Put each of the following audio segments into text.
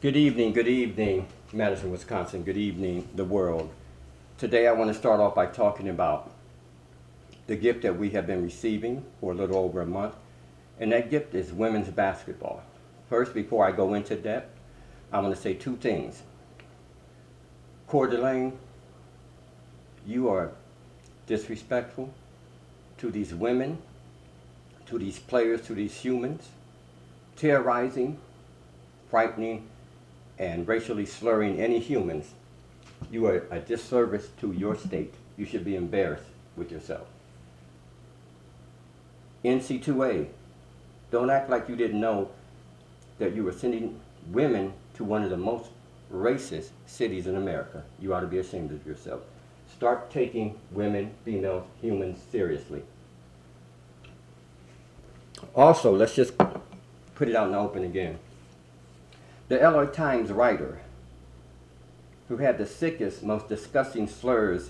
Good evening, Madison, Wisconsin. Good evening, the world. Today I want to start off by talking about the gift that we have been receiving for a little over a month, and that gift is women's basketball. First, before I go into that, I want to say two things. Coeur d'Alene, you are disrespectful to these women, to these players, to these humans, terrorizing, frightening, and racially slurring any humans. You are a disservice to your state. You should be embarrassed with yourself. NC2A, don't act like you didn't know that you were sending women to one of the most racist cities in America. You ought to be ashamed of yourself. Start taking women, females, humans seriously. Also, let's just put it out in the open again. The LA Times writer who had the sickest, most disgusting slurs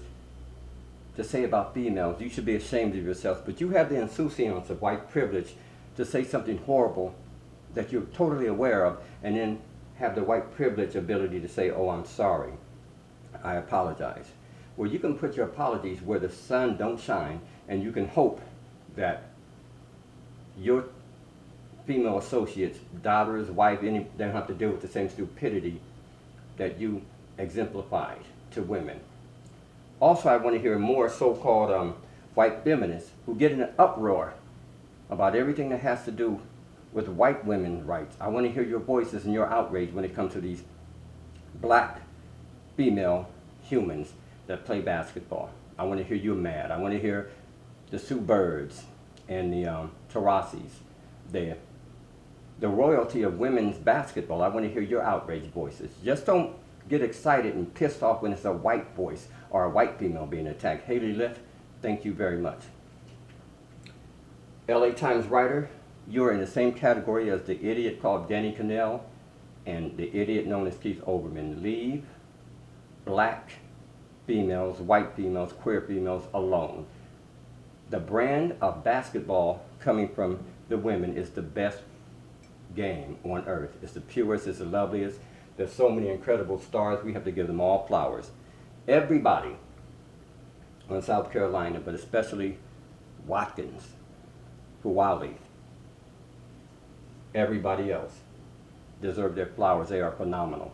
to say about females, you should be ashamed of yourself, but you have the insouciance of white privilege to say something horrible that you're totally aware of, and then have the white privilege ability to say, oh, I'm sorry, I apologize. Well, you can put your apologies where the sun don't shine, and you can hope that your female associates, daughters, wife, they don't have to deal with the same stupidity that you exemplified to women. Also, I want to hear more so-called white feminists who get in an uproar about everything that has to do with white women's rights. I want to hear your voices and your outrage when it comes to these black female humans that play basketball. I want to hear you mad. I want to hear the Sue Birds and the Tarasis, the royalty of women's basketball. I want to hear your outraged voices. Just don't get excited and pissed off when it's a white voice or a white female being attacked. Haley Lift, thank you very much. LA Times writer, you're in the same category as the idiot called Danny Cannell and the idiot known as Keith Olbermann. Leave black females, white females, queer females alone. The brand of basketball coming from the women is the best game on earth. It's the purest, it's the loveliest. There's so many incredible stars, we have to give them all flowers. Everybody on South Carolina, but especially Watkins, Fuwali, everybody else deserve their flowers. They are phenomenal.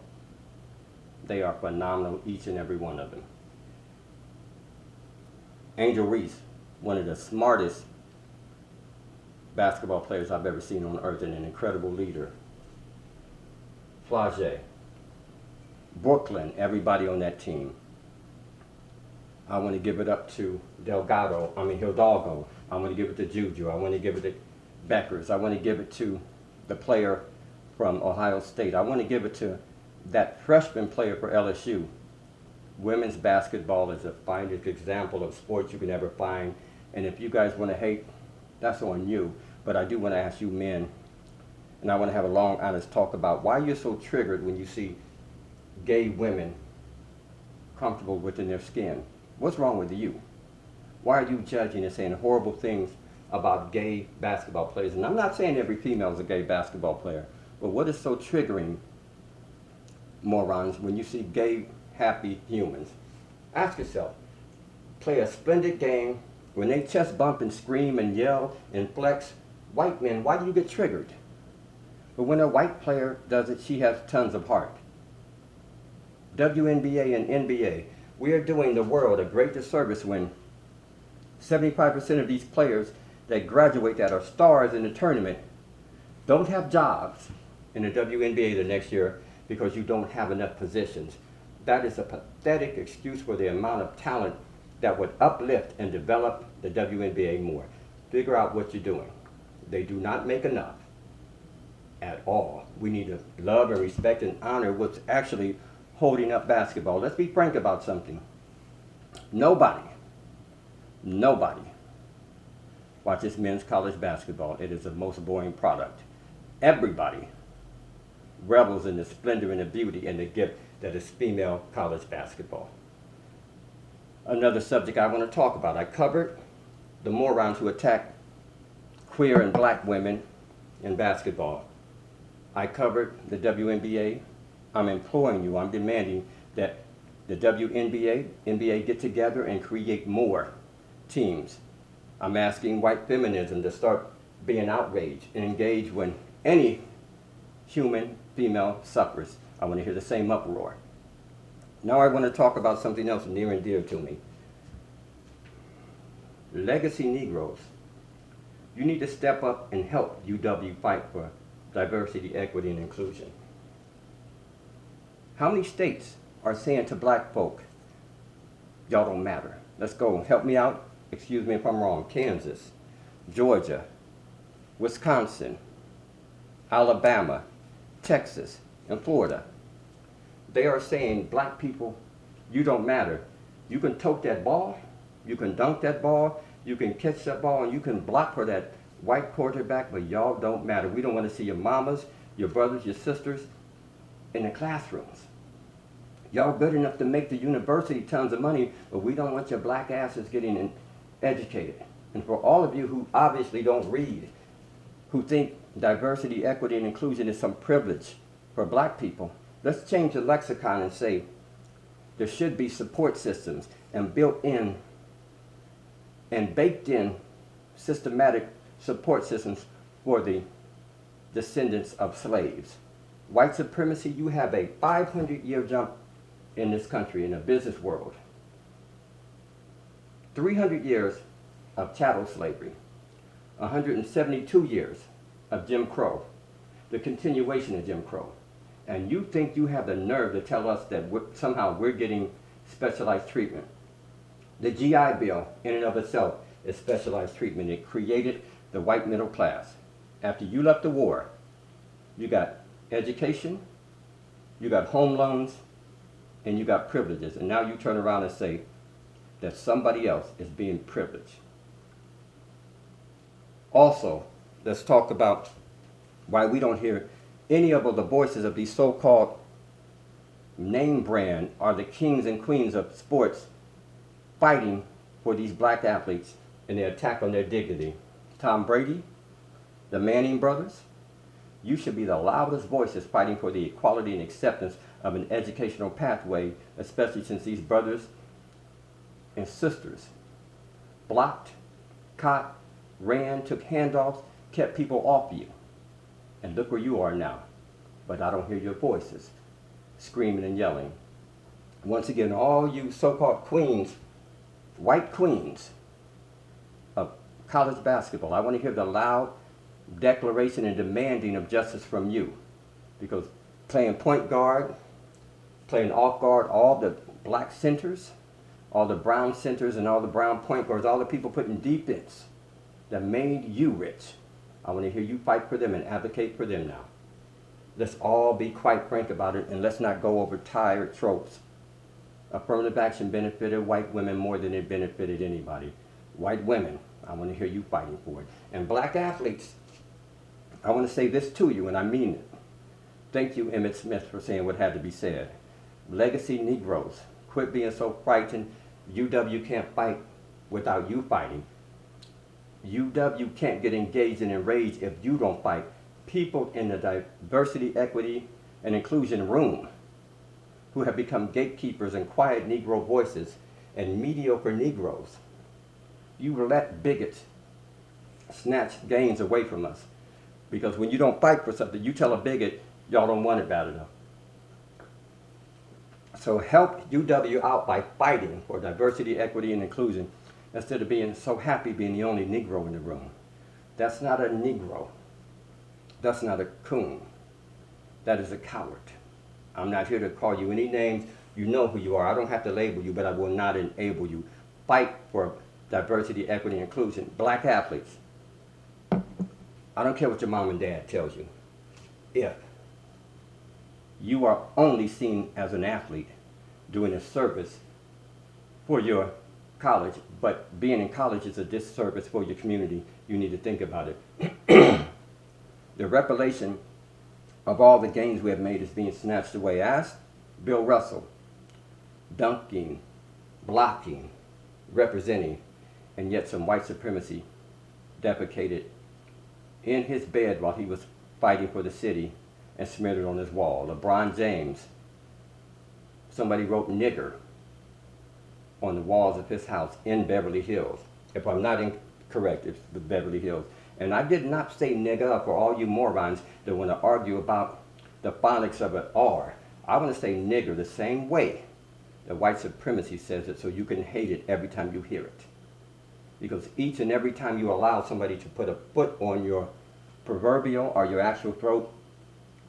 They are phenomenal, each and every one of them. Angel Reese, one of the smartest basketball players I've ever seen on earth, and an incredible leader. Flage, Brooklyn, everybody on that team. I want to give it up to Hidalgo. I want to give it to Juju. I want to give it to Beckers. I want to give it to the player from Ohio State. I want to give it to that freshman player for LSU. Women's basketball is the finest example of sports you can ever find. And if you guys want to hate, that's on you. But I do want to ask you men, and I want to have a long, honest talk about why you're so triggered when you see gay women comfortable within their skin. What's wrong with you? Why are you judging and saying horrible things about gay basketball players? And I'm not saying every female is a gay basketball player, but what is so triggering, morons, when you see gay, happy humans? Ask yourself, play a splendid game, when they chest bump and scream and yell and flex, white men, why do you get triggered? But when a white player does it, she has tons of heart. WNBA and NBA, we are doing the world a great disservice when 75% of these players that graduate that are stars in the tournament don't have jobs in the WNBA the next year because you don't have enough positions. That is a pathetic excuse for the amount of talent that would uplift and develop the WNBA more. Figure out what you're doing. They do not make enough at all. We need to love and respect and honor what's actually holding up basketball. Let's be frank about something. Nobody watches men's college basketball. It is the most boring product. Everybody revels in the splendor and the beauty and the gift that is female college basketball. Another subject I want to talk about. I covered the morons who attack queer and black women in basketball. I covered the WNBA I'm imploring you, I'm demanding that the WNBA, NBA get together and create more teams. I'm asking white feminism to start being outraged and engaged when any human female suffers. I want to hear the same uproar. Now I want to talk about something else near and dear to me. Legacy Negroes. You need to step up and help UW fight for diversity, equity, and inclusion. How many states are saying to black folk, y'all don't matter? Let's go. Help me out. Excuse me if I'm wrong. Kansas, Georgia, Wisconsin, Alabama, Texas, and Florida. They are saying, black people, you don't matter. You can tote that ball, you can dunk that ball, you can catch that ball, and you can block for that white quarterback, but y'all don't matter. We don't want to see your mamas, your brothers, your sisters in the classrooms. Y'all good enough to make the university tons of money, but we don't want your black asses getting educated. And for all of you who obviously don't read, who think diversity, equity, and inclusion is some privilege for black people, let's change the lexicon and say there should be support systems and built in and baked in systematic support systems for the descendants of slaves. White supremacy, you have a 500-year jump in this country, in the business world. 300 years of chattel slavery, 172 years of Jim Crow, the continuation of Jim Crow. And you think you have the nerve to tell us that somehow we're getting specialized treatment. The GI Bill, in and of itself, is specialized treatment. It created the white middle class. After you left the war, you got education, you got home loans, and you got privileges. And now you turn around and say that somebody else is being privileged. Also, let's talk about why we don't hear any of the voices of these so-called name brand or the kings and queens of sports fighting for these black athletes and their attack on their dignity. Tom Brady, the Manning brothers, you should be the loudest voices fighting for the equality and acceptance of an educational pathway, especially since these brothers and sisters blocked, caught, ran, took handoffs, kept people off you. And look where you are now. But I don't hear your voices screaming and yelling. Once again, all you so-called queens, white queens of college basketball, I want to hear the loud declaration and demanding of justice from you. Because playing point guard, playing off guard, all the black centers, all the brown centers and all the brown point guards, all the people putting defense that made you rich. I want to hear you fight for them and advocate for them now. Let's all be quite frank about it, and let's not go over tired tropes. Affirmative action benefited white women more than it benefited anybody. White women, I want to hear you fighting for it. And black athletes, I want to say this to you, and I mean it. Thank you, Emmitt Smith, for saying what had to be said. Legacy Negroes, quit being so frightened. UW can't fight without you fighting. UW can't get engaged and enraged if you don't fight. People in the diversity, equity, and inclusion room who have become gatekeepers and quiet Negro voices and mediocre Negroes. You let bigots snatch gains away from us. Because when you don't fight for something, you tell a bigot, y'all don't want it bad enough. So help UW out by fighting for diversity, equity, and inclusion instead of being so happy being the only Negro in the room. That's not a Negro. That's not a coon. That is a coward. I'm not here to call you any names. You know who you are. I don't have to label you, but I will not enable you. Fight for diversity, equity, and inclusion. Black athletes. I don't care what your mom and dad tells you. If you are only seen as an athlete doing a service for your college, but being in college is a disservice for your community, you need to think about it. The revelation of all the gains we have made is being snatched away. Ask Bill Russell, dunking, blocking, representing, and yet some white supremacy defecated in his bed while he was fighting for the city and smeared it on his wall. LeBron James, somebody wrote nigger on the walls of his house in Beverly Hills. If I'm not incorrect, it's the Beverly Hills. And I did not say nigger for all you morons that want to argue about the phonics of an R. I want to say nigger the same way that white supremacy says it, so you can hate it every time you hear it. Because each and every time you allow somebody to put a foot on your proverbial or your actual throat,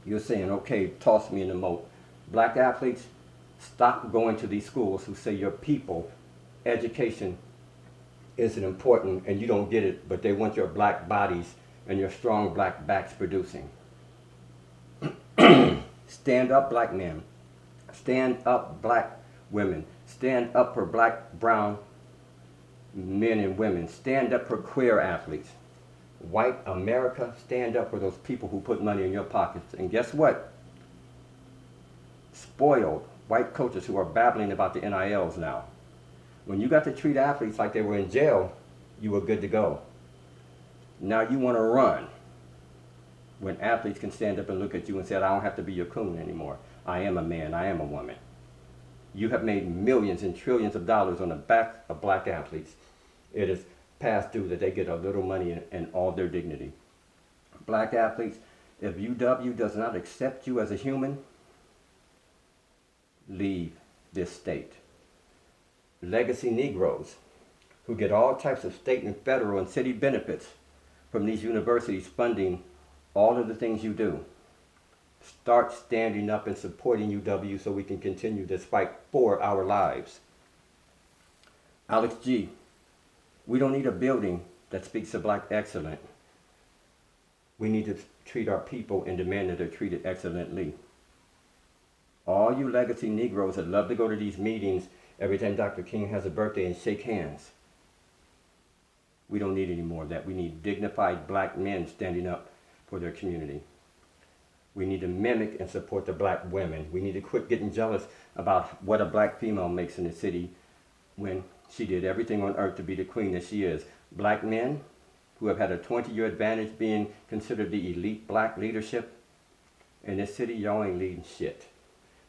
you're saying, okay, toss me in the moat. Black athletes, stop going to these schools who say your people, education isn't important and you don't get it, but they want your black bodies and your strong black backs producing. Stand up, black men. Stand up, black women. Stand up for black, brown men and women. Stand up for queer athletes. White America, stand up for those people who put money in your pockets. And guess what? Spoiled white coaches who are babbling about the NILs now. When you got to treat athletes like they were in jail, you were good to go. Now you want to run when athletes can stand up and look at you and say, I don't have to be your coon anymore. I am a man, I am a woman. You have made millions and trillions of dollars on the back of black athletes. It is past due that they get a little money and all their dignity. Black athletes, if UW does not accept you as a human, leave this state. Legacy Negroes, who get all types of state and federal and city benefits from these universities funding all of the things you do. Start standing up and supporting UW so we can continue this fight for our lives. Alex G., we don't need a building that speaks of black excellence. We need to treat our people and demand that they're treated excellently. All you legacy Negroes that love to go to these meetings every time Dr. King has a birthday and shake hands. We don't need any more of that. We need dignified black men standing up for their community. We need to mimic and support the black women. We need to quit getting jealous about what a black female makes in the city when she did everything on earth to be the queen that she is. Black men who have had a 20-year advantage being considered the elite black leadership in this city, y'all ain't leading shit.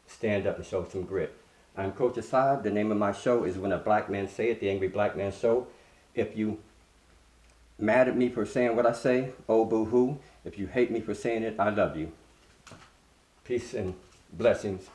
Stand up and show some grit. I'm Coach Assad. The name of my show is When a Black Man Say It, The Angry Black Man Show. If you mad at me for saying what I say, oh boo-hoo. If you hate me for saying it, I love you. Peace and blessings.